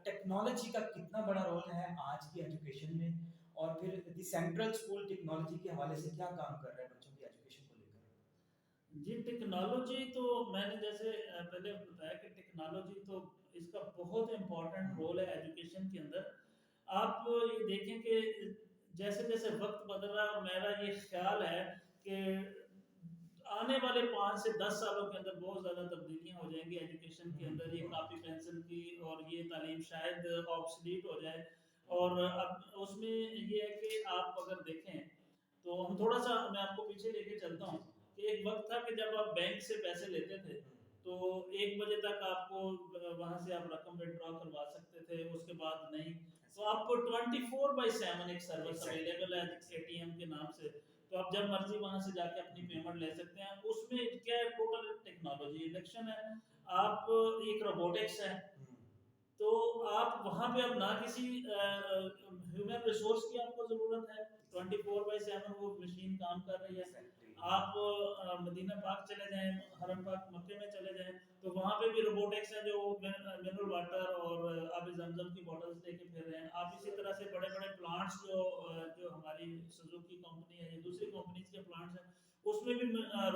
Technology का कितना बड़ा रोल है आज की एजुकेशन में, और फिर द सेंट्रल स्कूल टेक्नोलॉजी के हवाले से क्या काम कर रहा है बच्चों की एजुकेशन को लेकर? जी, टेक्नोलॉजी तो मैंने जैसे पहले बताया कि टेक्नोलॉजी तो इसका बहुत इम्पोर्टेंट रोल है एजुकेशन के अंदर। आप ये देखें कि जैसे-जैसे वक़्त बदल रहा है और मेरा ये ख़्याल है कि आने वाले 5 से 10 सालों के अंदर बहुत ज़्यादा तब्दीलियाँ हो जाएँगी एजुकेशन के अंदर। ये कॉपी पेंसिल की और ये तालीम शायद ऑब्सोलीट हो जाए। और अब उसमें ये है कि आप अगर देखें तो हम थोड़ा-सा मैं आपको पीछे लेके चलता हूँ कि एक वक़्त था कि जब आप बैंक से पैसे लेते थे, तो 1 बजे तक आपको वहाँ से आप रकम विथड्रॉ करवा सकते थे, उसके बाद नहीं। तो आपको 24/7 एक सर्विस अवेलेबल है एटीएम के नाम से। तो आप जब मर्ज़ी वहाँ से जाके अपनी पेमेंट ले सकते हैं। उसमें क्या है, टोटल टेक्नोलॉजी इंडक्शन है, आप एक रोबोटिक्स है। तो आप वहाँ पे अब ना किसी ह्यूमन रिसोर्स की आपको ज़रूरत है, 24/7 वो मशीन काम कर रही है। आप मदीना पाक चले जाएँ, हरम पाक मक्के में चले जाएँ, तो वहाँ पे भी रोबोटिक्स है जो मिनरल वाटर और आब ज़मज़म की बॉटल्स लेके फिर रहे हैं। आप इसी तरह से बड़े-बड़े प्लांट्स जो हमारी सुज़ुकी कंपनी है या दूसरी कंपनीज़ के प्लांट्स हैं, उसमें भी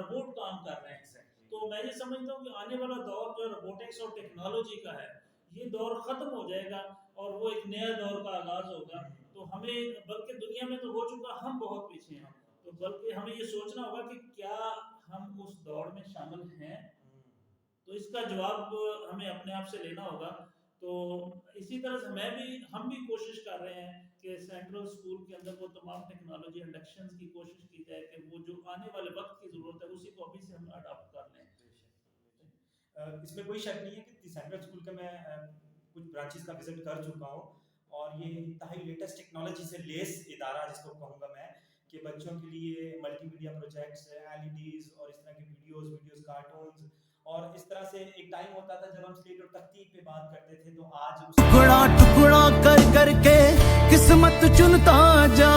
रोबोट काम कर रहे हैं। तो मैं ये समझता हूँ कि आने वाला दौर जो रोबोटिक्स और टेक्नोलॉजी का है, ये दौर खत्म हो जाएगा और वो एक नया दौर का आगाज होगा। तो हमें, बल्कि दुनिया में तो हो चुका, हम बहुत पीछे हैं, तो बल्कि हमें ये सोचना होगा कि क्या हम उस दौड़ में शामिल हैं। तो इसका जवाब हमें अपने आप से लेना होगा। तो इसी तरह से हम भी कोशिश कर रहे हैं कि सेंट्रल स्कूल के अंदर वो तमाम टेक्नोलॉजी इंडक्शन की कोशिश की जाए कि वो जो आने वाले वक्त की जरूरत है उसी को अभी से हम अडॉप्ट कर लें। इसमें कोई शक नहीं है कि सेंट्रल स्कूल का मैं कुछ ब्रांचेस का विजिट कर चुका हूँ, और ये इंतहाई लेटेस्ट टेक्नोलॉजी से लेस इदारा जिसको कहूँगा मैं, कि बच्चों के लिए मल्टीमीडिया प्रोजेक्ट्स, एलईडीज और इस तरह के वीडियोस, कार्टून्स, और इस तरह से एक टाइम होता था जब हम स्लेट और तख्ती पे बात करते थे, तो आज टुकड़ा टुकड़ा कर करके किस्मत चुनता जा।